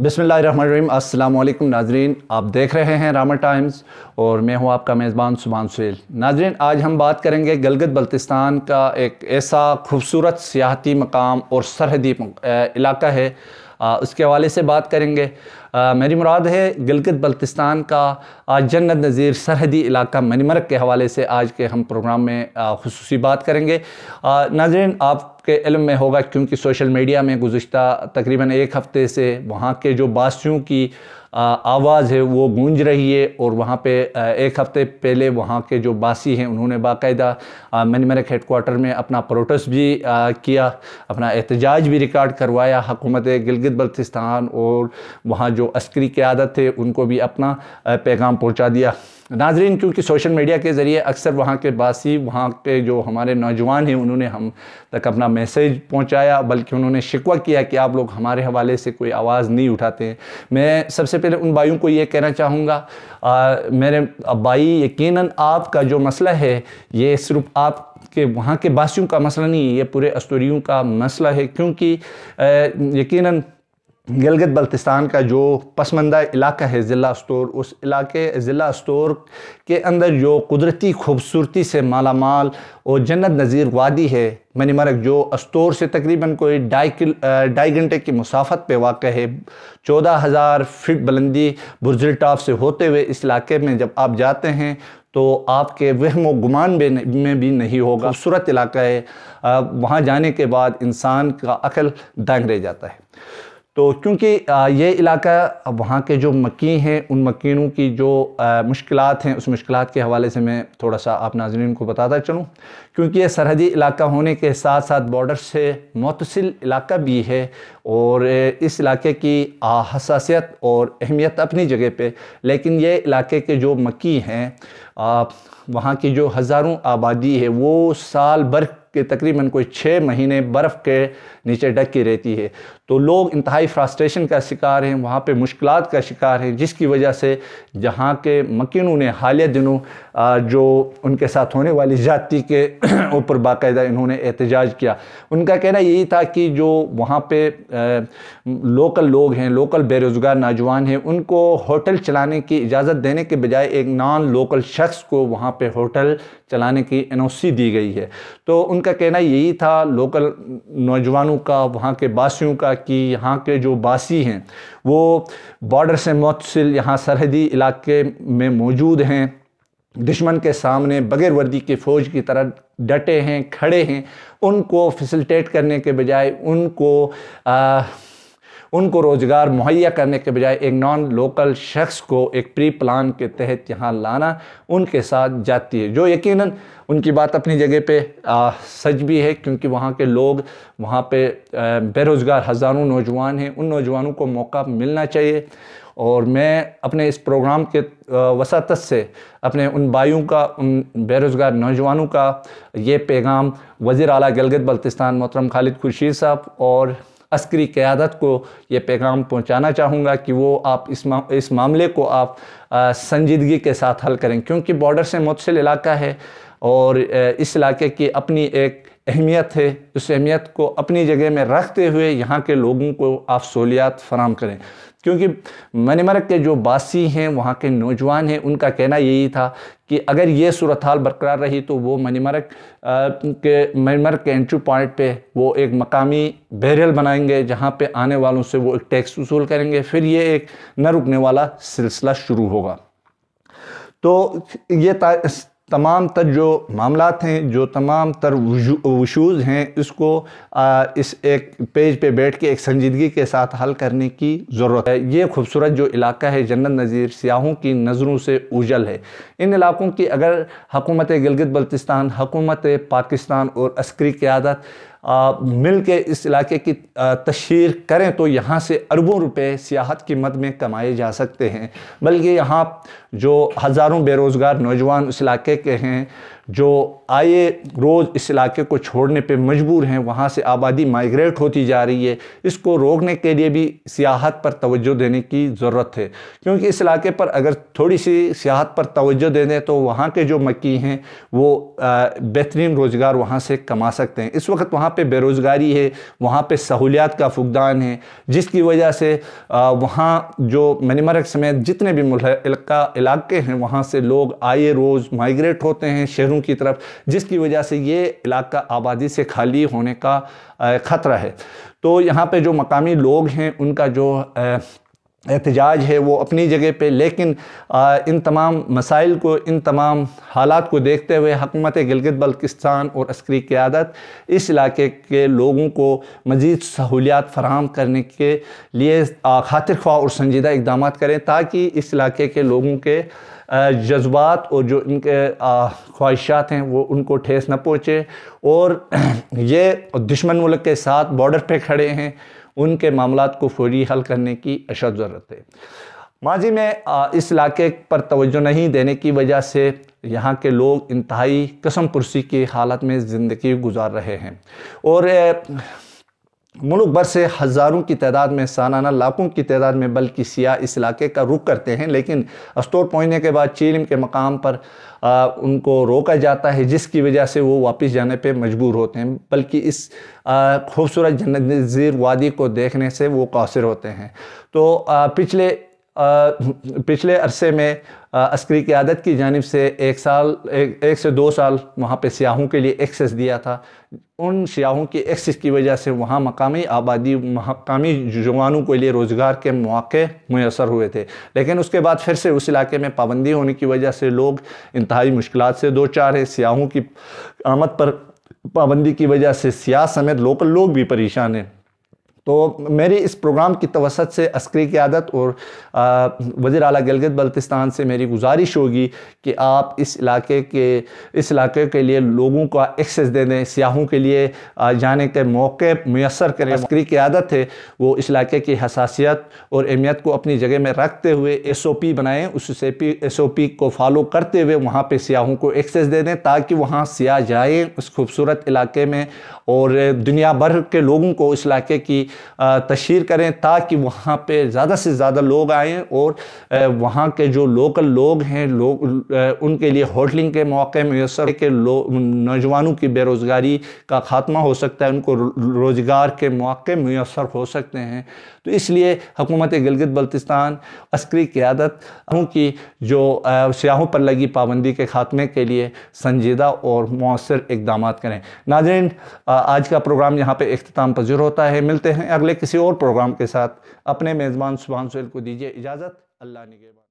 बिस्मिल्लाहिर्रहमानिर्रहीम। अस्सलाम वालेकुम नाजरीन, आप देख रहे हैं रामा टाइम्स और मैं हूं आपका मेज़बान सुभान सुहेल। नाजरीन, आज हम बात करेंगे गिलगित बल्तिस्तान का एक ऐसा खूबसूरत सियाहती मकाम और सरहदी इलाका है, उसके हवाले से बात करेंगे। मेरी मुराद है गिलगित बल्तिस्तान का जन्नत नज़ीर सरहदी इलाका मनीमरग के हवाले से आज के हम प्रोग्राम में खुसूसी बात करेंगे। नाज़रीन, आपके इल्म में होगा क्योंकि सोशल मीडिया में गुज़िश्ता तकरीबन एक हफ़्ते से वहाँ के जो बासियों की आवाज़ है वो गूंज रही है और वहाँ पे एक हफ़्ते पहले वहाँ के जो बासी हैं उन्होंने बाकायदा मनीमरग हेडक्वार्टर में अपना प्रोटेस्ट भी किया, अपना एहतजाज भी रिकॉर्ड करवाया। हुकूमत गिलगित बल्तिस्तान और वहाँ जो अस्करी क़यादत थे उनको भी अपना पैगाम पहुँचा दिया। नाजरीन, क्योंकि सोशल मीडिया के ज़रिए अक्सर वहाँ के बासी, वहाँ के जो हमारे नौजवान हैं उन्होंने हम तक अपना मैसेज पहुँचाया, बल्कि उन्होंने शिकवा किया कि आप लोग हमारे हवाले से कोई आवाज़ नहीं उठाते हैं। मैं सबसे पहले उन भाइयों को ये कहना चाहूँगा, मेरे भाई, यकीनन आपका जो मसला है ये सिर्फ आप कि वहाँ के बासियों का मसला नहीं है, ये पूरे अस्तूरियों का मसला है। क्योंकि यकीनन गिलगित बल्तिस्तान का जो पसमंदा इलाका है ज़िला अस्तोर, उस इलाके ज़िला अस्तोर के अंदर जो कुदरती खूबसूरती से मालामाल और जन्नत नज़ीर वादी है मनीमरग, जो अस्तोर से तकरीबन कोई ढाई घंटे की मुसाफत पे वाक़ है। 14,000 फीट बुलंदी बुर्ज टॉप से होते हुए इस इलाके में जब आप जाते हैं तो आपके वहमो गुमान में भी नहीं होगा। खूबसूरत इलाका है, वहाँ जाने के बाद इंसान का अक्ल दंग रह जाता है। तो क्योंकि ये इलाका वहाँ के जो मकीन हैं उन मकीनों की जो मुश्किलात हैं, उस मुश्किलात के हवाले से मैं थोड़ा सा आप नाज़रीन को बताता चलूँ। क्योंकि ये सरहदी इलाका होने के साथ साथ बॉर्डर से मुतसिल इलाका भी है और इस इलाके की हसासियत और अहमियत अपनी जगह पे, लेकिन ये इलाके के जो मकी हैं, वहाँ की जो हज़ारों आबादी है वो साल भर के तकरीबन कोई 6 महीने बर्फ़ के नीचे ढकी रहती है। तो लोग इंतहाई फ्रस्ट्रेशन का शिकार हैं, वहाँ पे मुश्किलात का शिकार हैं, जिसकी वजह से जहाँ के मकीनों ने हालिया दिनों जो उनके साथ होने वाली ज़्यादती के ऊपर बाकायदा इन्होंने एहतजाज किया। उनका कहना यही था कि जो वहाँ पे लोकल लोग हैं, लोकल बेरोज़गार नौजवान हैं, उनको होटल चलाने की इजाज़त देने के बजाय एक नॉन लोकल शख्स को वहाँ पे होटल चलाने की एनओसी दी गई है। तो उनका कहना यही था लोकल नौजवानों का, वहाँ के बासियों का, कि यहाँ के जो बासी हैं वो बॉर्डर से मुतसिल यहाँ सरहदी इलाके में मौजूद हैं, दुश्मन के सामने बग़ैर वर्दी के फ़ौज की तरह डटे हैं, खड़े हैं। उनको फैसिलिटेट करने के बजाय उनको रोज़गार मुहैया करने के बजाय एक नॉन लोकल शख्स को एक प्री प्लान के तहत यहाँ लाना उनके साथ जाती है, जो यकीनन उनकी बात अपनी जगह पे सच भी है। क्योंकि वहाँ के लोग, वहाँ पे बेरोज़गार हज़ारों नौजवान हैं, उन नौजवानों को मौका मिलना चाहिए। और मैं अपने इस प्रोग्राम के वसातत से अपने उन भाइयों का, उन बेरोज़गार नौजवानों का ये पैगाम वज़ीर आला गिलगित बल्तिस्तान मोहतरम खालिद खुर्शीद साहब और अस्करी क़यादत को ये पैगाम पहुंचाना चाहूँगा कि वो आप इस मामले को आप संजीदगी के साथ हल करें। क्योंकि बॉर्डर से मुतसिल इलाका है और इस इलाके की अपनी एक अहमियत है, उस अहमियत को अपनी जगह में रखते हुए यहाँ के लोगों को आप सहूलियात फराहम करें। क्योंकि मनीमरग के जो बासी हैं, वहाँ के नौजवान हैं, उनका कहना यही था कि अगर ये सूरत हाल बरकरार रही तो वो मनीमरग के एंट्री पॉइंट पे वो एक मकामी बैरियर बनाएंगे, जहाँ पे आने वालों से वो एक टैक्स वसूल करेंगे, फिर ये एक न रुकने वाला सिलसिला शुरू होगा। तो ये तमाम तर जो मामलात हैं, जो तमाम तर वशूज़ हैं, इसको इस एक पेज पे बैठ के एक संजीदगी के साथ हल करने की ज़रूरत है। ये खूबसूरत जो इलाका है जन्नत नज़ीर सियाहों की नज़रों से उजल है। इन इलाकों की अगर हुकूमत गिलगित बल्तिस्तान, हुकूमत पाकिस्तान और अस्करी क़यादत मिल के इस इलाके की तशहीर करें तो यहाँ से अरबों रुपए सियाहत की मद में कमाए जा सकते हैं। बल्कि यहाँ जो हज़ारों बेरोज़गार नौजवान उस इलाके के हैं, جو آئے روز اس علاقے کو چھوڑنے پہ مجبور ہیں، وہاں سے آبادی مائیگریٹ ہوتی جا رہی ہے، اس کو روکنے کے لیے بھی سیاحت پر توجہ دینے کی ضرورت ہے، کیونکہ اس علاقے پر اگر تھوڑی سی سیاحت پر توجہ دے دیں تو وہاں کے جو مکی ہیں وہ بہترین روزگار وہاں سے کما سکتے ہیں۔ اس وقت وہاں پہ بے روزگاری ہے، وہاں پہ سہولیات کا فقدان ہے، جس کی وجہ سے وہاں جو منی مرگ سمیت جتنے بھی علاقے ہیں وہاں سے لوگ آئے روز مائیگریٹ ہوتے ہیں شہروں کی طرف، جس کی وجہ سے یہ علاقہ آبادی سے خالی ہونے کا خطرہ ہے۔ تو یہاں پہ جو مقامی لوگ ہیں ان کا جو احتجاج ہے وہ اپنی جگہ پہ، لیکن ان تمام مسائل کو، ان تمام حالات کو دیکھتے ہوئے حکومت گلگت بلتستان اور عسکری قیادت اس علاقے کے لوگوں کو مزید سہولیات فراہم کرنے کے لیے خاطر خواہ اور سنجیدہ اقدامات کریں، تاکہ اس علاقے کے لوگوں کے جذبات اور جو ان کے خواہشات ہیں وہ ان کو ٹھیس نہ پہنچے، اور یہ دشمن ملک کے ساتھ بارڈر پہ کھڑے ہیں، ان کے معاملات کو فوری حل کرنے کی اشد ضرورت ہے۔ ماضی میں اس علاقے پر توجہ نہیں دینے کی وجہ سے یہاں کے لوگ انتہائی قسم پرسی کی حالت میں زندگی گزار رہے ہیں، اور ملک بھر سے ہزاروں کی تعداد میں، سالانہ لاکھوں کی تعداد میں بلکہ سیاح اس علاقے کا رخ کرتے ہیں، لیکن اسطور پہنچنے کے بعد چیلم کے مقام پر ان کو روکا جاتا ہے، جس کی وجہ سے وہ واپس جانے پہ مجبور ہوتے ہیں، بلکہ اس خوبصورت جنت نظیر وادی کو دیکھنے سے وہ قاصر ہوتے ہیں۔ تو پچھلے عرصے میں عسکری قیادت کی جانب سے ایک سے دو سال وہاں پہ سیاحوں کے لیے ایکسیس دیا تھا۔ ان سیاحوں کی ایکسیس کی وجہ سے وہاں مقامی آبادی، مقامی جوانوں کے لیے روزگار کے مواقع میسر ہوئے تھے، لیکن اس کے بعد پھر سے اس علاقے میں پابندی ہونے کی وجہ سے لوگ انتہائی مشکلات سے دوچار ہیں۔ سیاحوں کی آمد پر پابندی کی وجہ سے سیاح سمیت لوکل لوگ بھی پریشان ہیں۔ تو میری اس پروگرام کی توسط سے عسکری قیادت اور وزیر اعلیٰ گلگت بلتستان سے میری گزارش ہوگی کہ آپ اس علاقے کے لیے لوگوں کا ایکسیس دے دیں، سیاحوں کے لیے جانے کے موقع میسر کریں۔ عسکری قیادت ہے وہ اس علاقے کی حساسیت اور اہمیت کو اپنی جگہ میں رکھتے ہوئے SOP بنائیں، اس SOP کو فالو کرتے ہوئے وہاں پہ سیاحوں کو ایکسیس دے دیں، تاکہ وہاں سیاح جائیں اس خوبصورت علاقے میں اور دنیا بھر کے لوگوں کو اس علاقے کی تشہیر کریں، تاکہ وہاں پہ زیادہ سے زیادہ لوگ آئیں اور وہاں کے جو لوکل لوگ ہیں ان کے لیے ہوٹلنگ کے مواقع میسر کہ نوجوانوں کی بے روزگاری کا خاتمہ ہو سکتا ہے، ان کو روزگار کے مواقع میسر ہو سکتے ہیں۔ تو اس لیے حکومت گلگت بلتستان عسکری قیادت کی جو سیاحوں پر لگی پابندی کے خاتمے کے لیے سنجیدہ اور مؤثر اقدامات کریں۔ ناظرین، آج کا پروگرام یہاں پہ اختتام پذیر ہوتا ہے۔ ملتے ہیں اگلے کسی اور پروگرام کے ساتھ۔ اپنے میزبان سبحان سہیل کو دیجیے اجازت۔ اللہ نگہبان۔